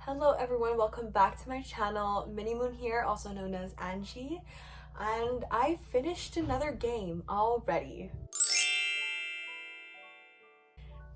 Hello everyone, welcome back to my channel. Mini Moon here, also known as Angie, and I finished another game already.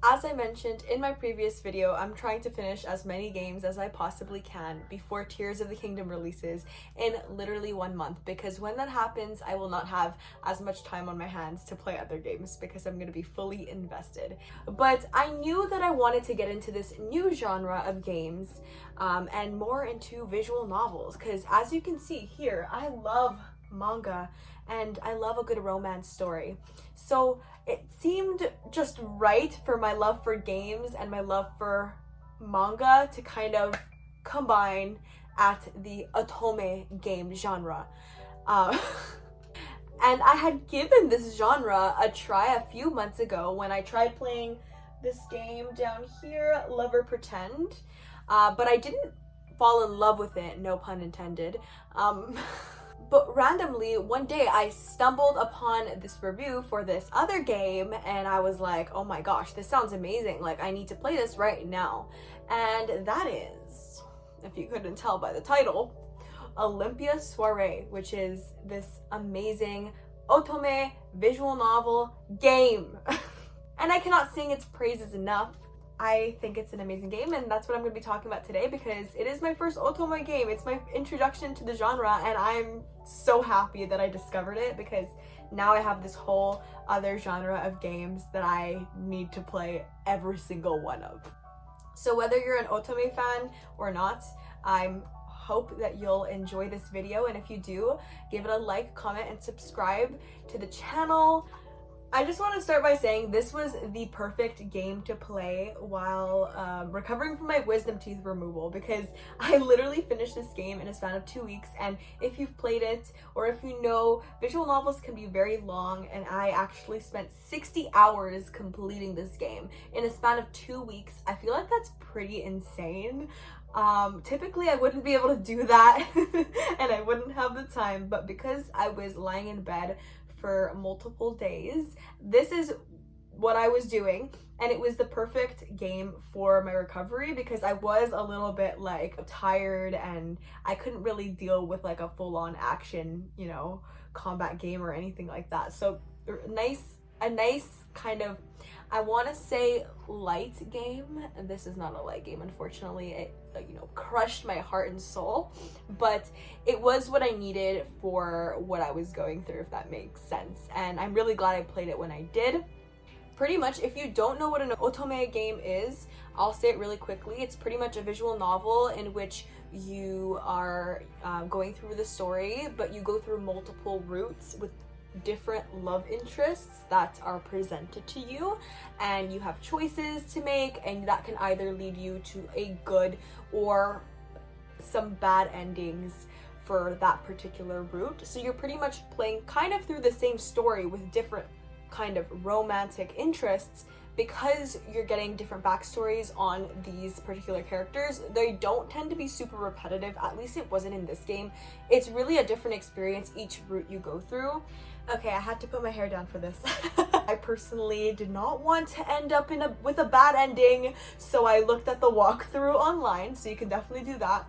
As I mentioned in my previous video, I'm trying to finish as many games as I possibly can before Tears of the Kingdom releases in literally 1 month, because when that happens, I will not have as much time on my hands to play other games because I'm going to be fully invested. But I knew that I wanted to get into this new genre of games and more into visual novels, because as you can see here, I love manga and I love a good romance story. So it seemed just right for my love for games and my love for manga to kind of combine at the Otome game genre. And I had given this genre a try a few months ago when I tried playing this game down here, Lover Pretend, but I didn't fall in love with it, no pun intended. But randomly, one day I stumbled upon this review for this other game and I was like, oh my gosh, this sounds amazing. Like, I need to play this right now. And that is, if you couldn't tell by the title, Olympia Soiree, which is this amazing Otome visual novel game. And I cannot sing its praises enough. I think it's an amazing game, and that's what I'm going to be talking about today because it is my first Otome game. It's my introduction to the genre, and I'm so happy that I discovered it because now I have this whole other genre of games that I need to play every single one of. So whether you're an Otome fan or not, I hope that you'll enjoy this video, and if you do, give it a like, comment, and subscribe to the channel. I just want to start by saying this was the perfect game to play while recovering from my wisdom teeth removal, because I literally finished this game in a span of 2 weeks, and if you've played it or if you know, visual novels can be very long, and I actually spent 60 hours completing this game in a span of 2 weeks. I feel like that's pretty insane. Typically I wouldn't be able to do that and I wouldn't have the time, but because I was lying in bed for multiple days, this is what I was doing, and it was the perfect game for my recovery because I was a little bit like tired and I couldn't really deal with like a full-on action, you know, combat game or anything like that. So a nice kind of, I want to say light game. This is not a light game, unfortunately. It, you know, crushed my heart and soul, but it was what I needed for what I was going through, if that makes sense. And I'm really glad I played it when I did. Pretty much, if you don't know what an Otome game is, I'll say it really quickly. It's pretty much a visual novel in which you are going through the story, but you go through multiple routes with different love interests that are presented to you, and you have choices to make, and that can either lead you to a good or some bad endings for that particular route. So you're pretty much playing kind of through the same story with different kind of romantic interests, because you're getting different backstories on these particular characters. They don't tend to be super repetitive, at least it wasn't in this game. It's really a different experience each route you go through. Okay, I had to put my hair down for this. I personally did not want to end up with a bad ending, so I looked at the walkthrough online, so you can definitely do that.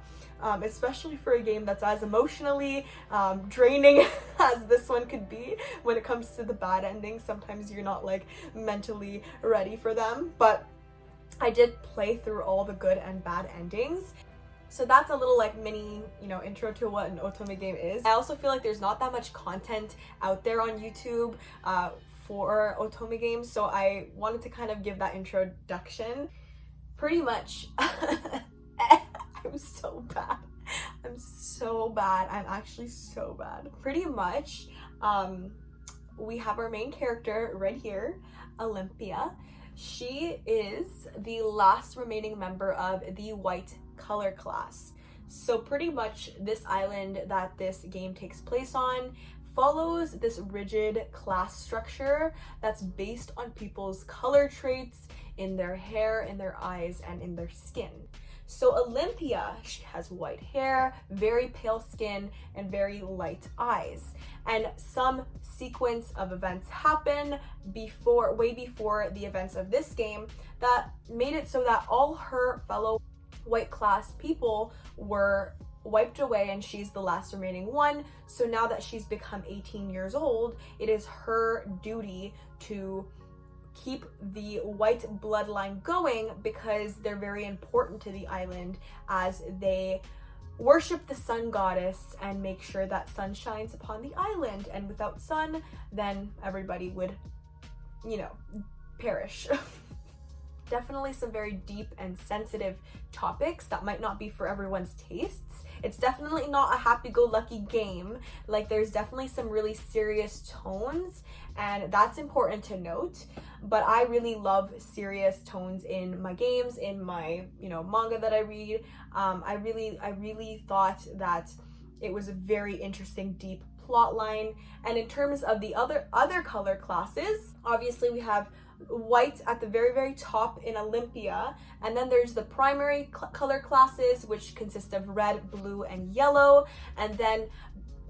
Especially for a game that's as emotionally draining as this one could be when it comes to the bad endings. Sometimes you're not like mentally ready for them, but I did play through all the good and bad endings. So that's a little like mini, you know, intro to what an Otome game is. I also feel like there's not that much content out there on YouTube for Otome games, so I wanted to kind of give that introduction. Pretty much, I'm so bad. I'm so bad. I'm actually so bad. Pretty much, we have our main character right here, Olympia. She is the last remaining member of the white color class. So pretty much this island that this game takes place on follows this rigid class structure that's based on people's color traits in their hair, in their eyes, and in their skin. So Olympia, she has white hair, very pale skin, and very light eyes. And some sequence of events happen way before the events of this game that made it so that all her fellow white class people were wiped away and she's the last remaining one. So now that she's become 18 years old, it is her duty to keep the white bloodline going, because they're very important to the island as they worship the sun goddess and make sure that sun shines upon the island. And without sun, then everybody would, you know, perish. Definitely some very deep and sensitive topics that might not be for everyone's tastes. It's definitely not a happy-go-lucky game. Like, there's definitely some really serious tones, and that's important to note. But I really love serious tones in my games, in my, you know, manga that I read. I really thought that it was a very interesting, deep plot line. And in terms of the other color classes, obviously we have white at the very top in Olympia, and then there's the primary color classes, which consist of red, blue, and yellow, and then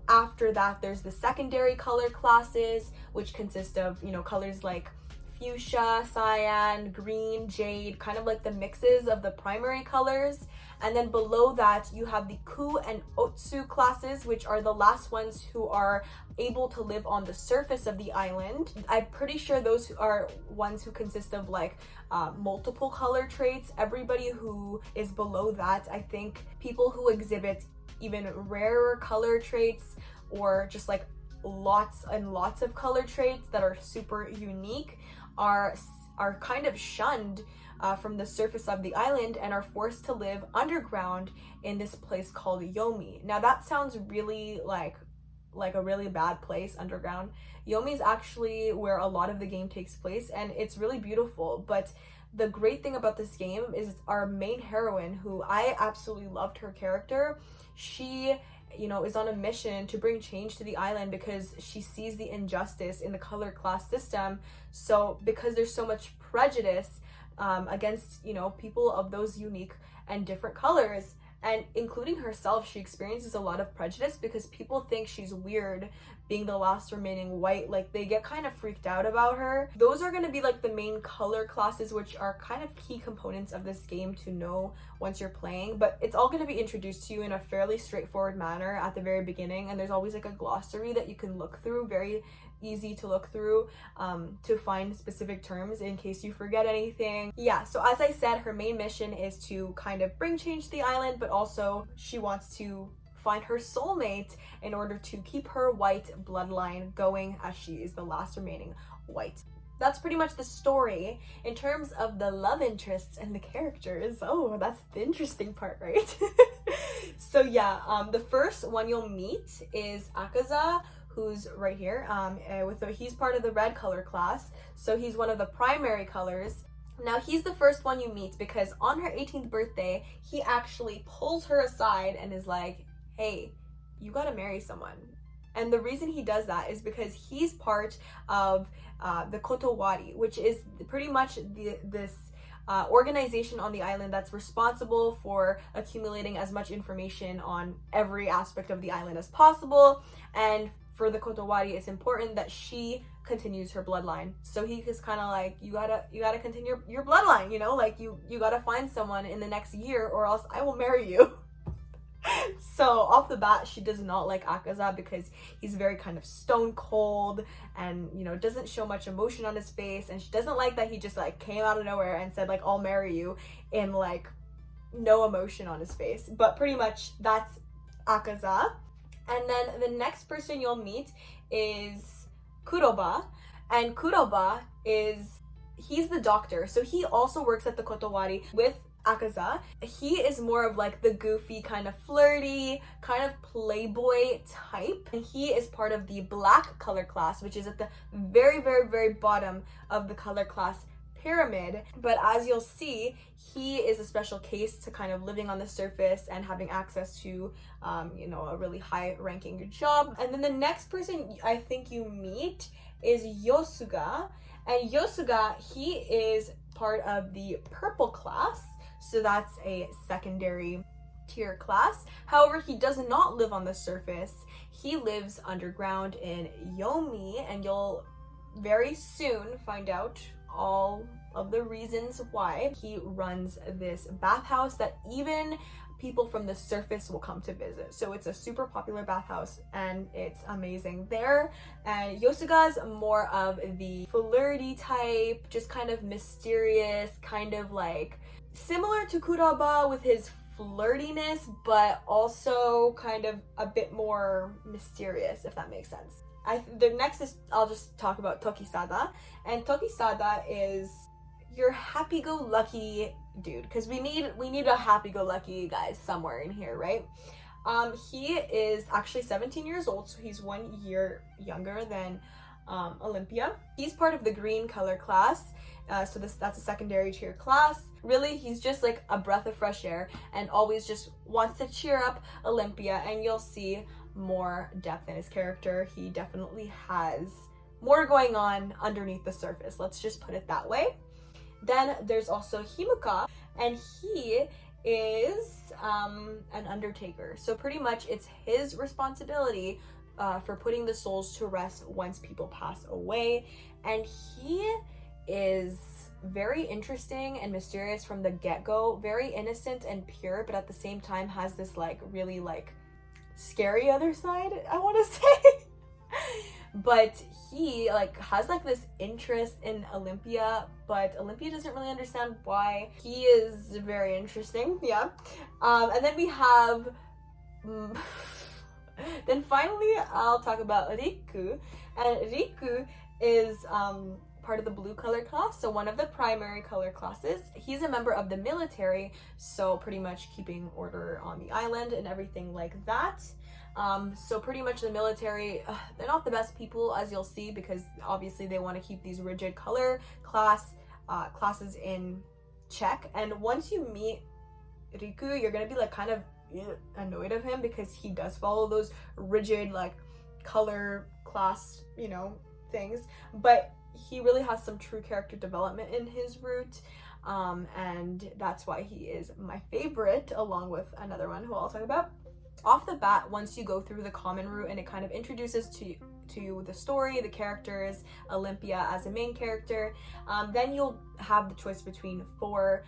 after that there's the secondary color classes, which consist of, you know, colors like fuchsia, cyan, green, jade, kind of like the mixes of the primary colors. And then below that you have the Ku and Otsu classes, which are the last ones who are able to live on the surface of the island. I'm pretty sure those are ones who consist of like multiple color traits. Everybody who is below that, I think people who exhibit even rarer color traits, or just like lots and lots of color traits that are super unique, are kind of shunned from the surface of the island and are forced to live underground in this place called Yomi. Now that sounds really like a really bad place, underground. Yomi is actually where a lot of the game takes place, and it's really beautiful. But the great thing about this game is our main heroine, who I absolutely loved her character. She, you know, is on a mission to bring change to the island because she sees the injustice in the color class system. So because there's so much prejudice against, you know, people of those unique and different colors, and including herself, she experiences a lot of prejudice because people think she's weird being the last remaining white. Like, they get kind of freaked out about her. Those are going to be like the main color classes, which are kind of key components of this game to know once you're playing, but it's all going to be introduced to you in a fairly straightforward manner at the very beginning, and there's always like a glossary that you can look through, very easy to look through to find specific terms in case you forget anything. Yeah, so as I said, her main mission is to kind of bring change to the island, but also she wants to find her soulmate in order to keep her white bloodline going, as she is the last remaining white. That's pretty much the story. In terms of the love interests and the characters, oh, that's the interesting part, right? So yeah, the first one you'll meet is Akaza, who's right here. He's part of the red color class, so he's one of the primary colors. Now, he's the first one you meet because on her 18th birthday, he actually pulls her aside and is like, hey, you gotta marry someone. And the reason he does that is because he's part of the Kotowari, which is pretty much this organization on the island that's responsible for accumulating as much information on every aspect of the island as possible. And for the Kotowari, it's important that she continues her bloodline. So he is kind of like, you gotta continue your bloodline, you know, like you gotta find someone in the next year or else I will marry you. So off the bat, she does not like Akaza because he's very kind of stone cold and, you know, doesn't show much emotion on his face, and she doesn't like that he just like came out of nowhere and said like, I'll marry you, in like no emotion on his face. But pretty much that's Akaza. And then the next person you'll meet is Kuroba, and Kuroba he's the doctor, so he also works at the Kotowari with Akaza. He is more of like the goofy, kind of flirty, kind of playboy type, and he is part of the black color class, which is at the very bottom of the color class pyramid. But as you'll see, he is a special case to kind of living on the surface and having access to you know, a really high ranking job. And then the next person I think you meet is Yosuga, and Yosuga, he is part of the purple class, so that's a secondary tier class. However, he does not live on the surface. He lives underground in Yomi, and you'll very soon find out all of the reasons why he runs this bathhouse that even people from the surface will come to visit. So it's a super popular bathhouse and it's amazing there. And Yosuga's more of the flirty type, just kind of mysterious, kind of like similar to Kuroba with his flirtiness, but also kind of a bit more mysterious, if that makes sense. The next is, I'll just talk about Tokisada. And Tokisada is your happy-go-lucky dude, because we need a happy-go-lucky guy somewhere in here, right? He is actually 17 years old, so he's 1 year younger than Olympia. He's part of the green color class, so that's a secondary tier class. Really, he's just like a breath of fresh air and always just wants to cheer up Olympia, and you'll see more depth in his character. He definitely has more going on underneath the surface, let's just put it that way. Then there's also Himuka, and he is an undertaker. So pretty much it's his responsibility for putting the souls to rest once people pass away. And he is very interesting and mysterious from the get-go, very innocent and pure, but at the same time has this like really like scary other side, I want to say. But he like has like this interest in Olympia, but Olympia doesn't really understand why. He is very interesting, yeah. And then we have then finally I'll talk about Riku. And Riku is part of the blue color class, so one of the primary color classes. He's a member of the military, so pretty much keeping order on the island and everything like that. So pretty much the military, they're not the best people, as you'll see, because obviously they want to keep these rigid color classes in check. And once you meet Riku, you're gonna be like kind of annoyed of him because he does follow those rigid like color class, you know, things, but he really has some true character development in his route, and that's why he is my favorite, along with another one who I'll talk about. Off the bat, once you go through the common route and it kind of introduces to the story, the characters, Olympia as a main character, then you'll have the choice between 4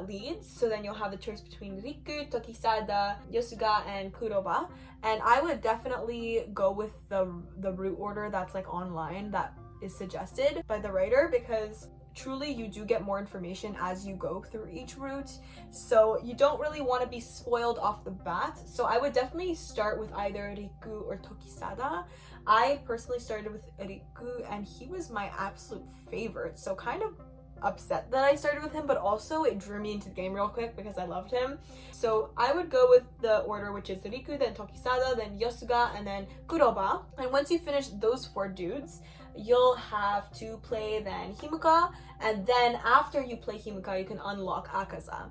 leads. So then you'll have the choice between Riku, Tokisada, Yosuga, and Kuroba. And I would definitely go with the route order that's like online, that is suggested by the writer, because truly you do get more information as you go through each route, so you don't really want to be spoiled off the bat. So I would definitely start with either Riku or Tokisada. I personally started with Riku and he was my absolute favorite, so kind of upset that I started with him, but also it drew me into the game real quick because I loved him. So I would go with the order, which is Riku, then Tokisada, then Yosuga, and then Kuroba. And once you finish those 4 dudes, you'll have to play then Himuka, and then after you play Himuka, you can unlock Akaza.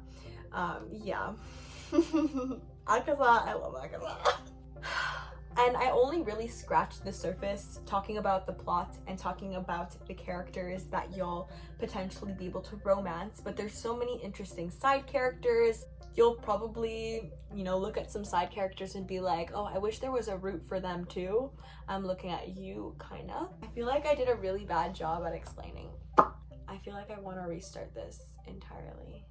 Yeah. Akaza, I love Akaza. And I only really scratched the surface talking about the plot and talking about the characters that you'll potentially be able to romance, but there's so many interesting side characters. You'll probably, you know, look at some side characters and be like, oh, I wish there was a route for them too. I'm looking at you, kinda. I feel like I did a really bad job at explaining. I feel like I want to restart this entirely.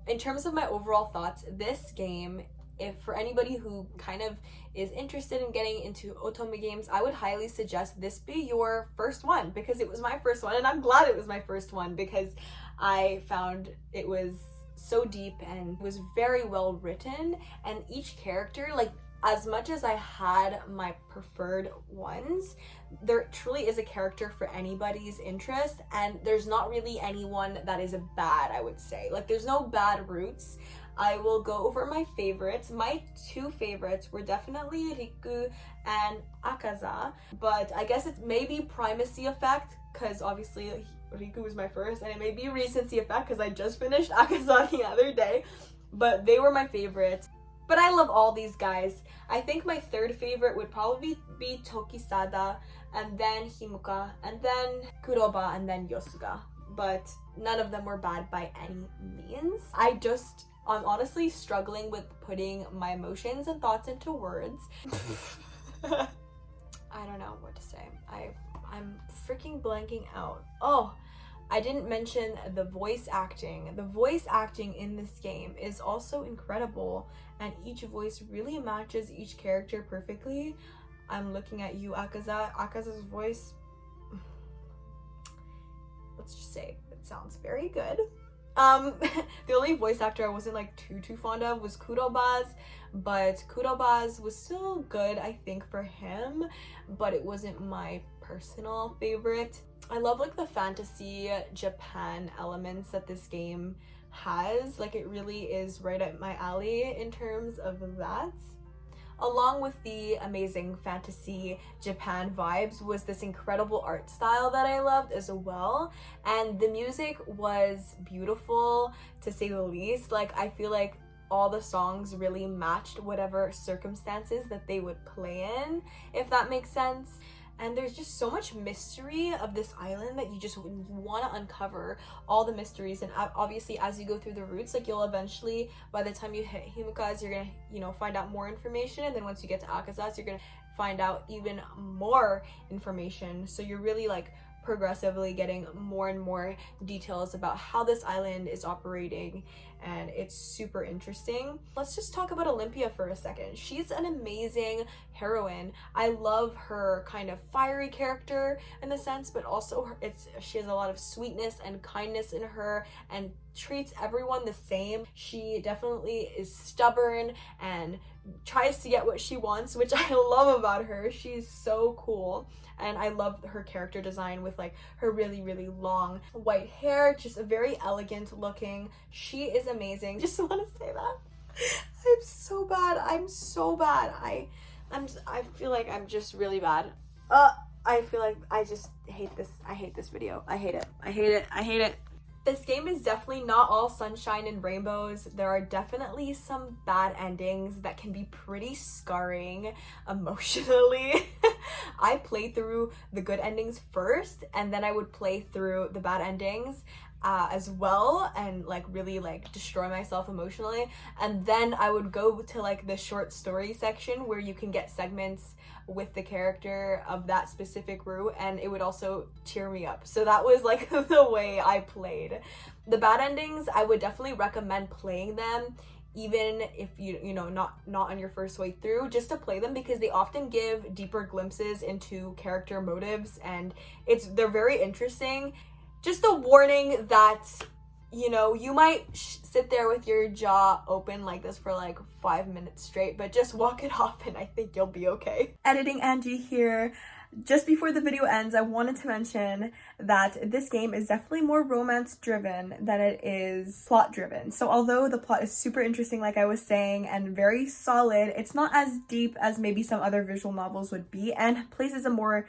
In terms of my overall thoughts, this game, if for anybody who kind of is interested in getting into Otome games, I would highly suggest this be your first one, because it was my first one, and I'm glad it was my first one because I found it was so deep and was very well written, and each character, like, as much as I had my preferred ones, there truly is a character for anybody's interest, and there's not really anyone that is a bad, I would say. Like, there's no bad routes. I will go over my favorites. My 2 favorites were definitely Riku and Akaza, but I guess it may be primacy effect, because obviously Riku was my first, and it may be recency effect because I just finished Akaza the other day, but they were my favorites. But I love all these guys. I think my 3rd favorite would probably be Tokisada, and then Himuka, and then Kuroba, and then Yosuga. But none of them were bad by any means. I'm honestly struggling with putting my emotions and thoughts into words. I don't know what to say. I'm freaking blanking out. Oh, I didn't mention the voice acting. The voice acting in this game is also incredible, and each voice really matches each character perfectly. I'm looking at you, Akaza. Akaza's voice, let's just say it sounds very good. The only voice actor I wasn't like too fond of was Kurobaz, but Kurobaz was still good, I think, for him, but it wasn't my personal favorite. I love like the fantasy Japan elements that this game has. Like, it really is right up my alley in terms of that. Along with the amazing fantasy Japan vibes was this incredible art style that I loved as well. And the music was beautiful, to say the least. Like, I feel like all the songs really matched whatever circumstances that they would play in, if that makes sense. And there's just so much mystery of this island that you just want to uncover all the mysteries. And obviously, as you go through the routes, like, you'll eventually, by the time you hit Himukaz, you're gonna, you know, find out more information. And then once you get to Akazaz, you're gonna find out even more information. So you're really like progressively getting more and more details about how this island is operating, and it's super interesting. Let's just talk about Olympia for a second. She's an amazing heroine. I love her kind of fiery character in the sense, but also she has a lot of sweetness and kindness in her and treats everyone the same. She definitely is stubborn and tries to get what she wants, which I love about her. She's so cool. And I love her character design with like her really long white hair, just a very elegant looking. She is amazing. Just want to say that. I'm so bad. I feel like I'm just really bad. I feel like I just hate this. I hate this video. I hate it. This game is definitely not all sunshine and rainbows. There are definitely some bad endings that can be pretty scarring emotionally. I played through the good endings first, and then I would play through the bad endings as well, and like really like destroy myself emotionally. And then I would go to like the short story section where you can get segments with the character of that specific route, and it would also cheer me up. So that was like the way I played. The bad endings, I would definitely recommend playing them even if you know not on your first way through, just to play them, because they often give deeper glimpses into character motives, and they're very interesting. Just a warning that, you know, you might sit there with your jaw open like this for like 5 minutes straight, but just walk it off and I think you'll be okay. Editing Angie here. Just before the video ends, I wanted to mention that this game is definitely more romance driven than it is plot driven. So although the plot is super interesting, like I was saying, and very solid, it's not as deep as maybe some other visual novels would be, and places a more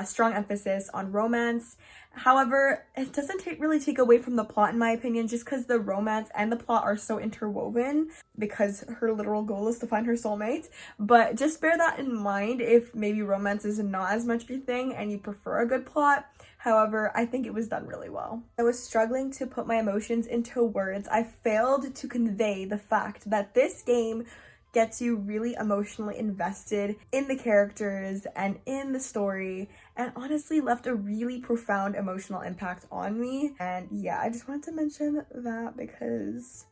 strong emphasis on romance. However, it doesn't really take away from the plot, in my opinion, just because the romance and the plot are so interwoven, because her literal goal is to find her soulmate. But just bear that in mind if maybe romance is not as much of your thing and you prefer a good plot. However, I think it was done really well. I was struggling to put my emotions into words. I failed to convey the fact that this game gets you really emotionally invested in the characters and in the story, and honestly left a really profound emotional impact on me. And yeah, I just wanted to mention that because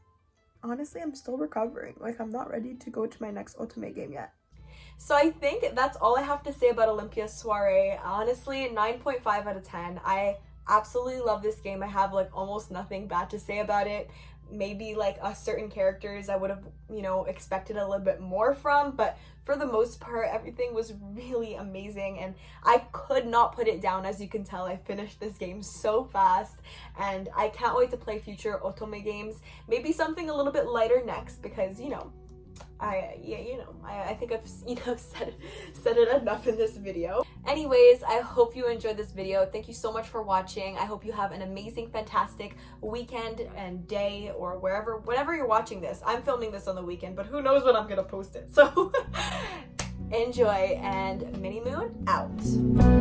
honestly, I'm still recovering. Like, I'm not ready to go to my next Otome game yet. So I think that's all I have to say about Olympia Soiree. Honestly, 9.5 out of 10. I absolutely love this game. I have like almost nothing bad to say about it. Maybe like certain characters I would have, you know, expected a little bit more from, but for the most part, everything was really amazing, and I could not put it down. As you can tell, I finished this game so fast, and I can't wait to play future Otome games. Maybe something a little bit lighter next, because, you know, I think I've, you know, said it enough in this video. Anyways, I hope you enjoyed this video. Thank you so much for watching. I hope you have an amazing, fantastic weekend and day, or whenever you're watching this. I'm filming this on the weekend, but who knows when I'm gonna post it. So enjoy, and Mini Moon out.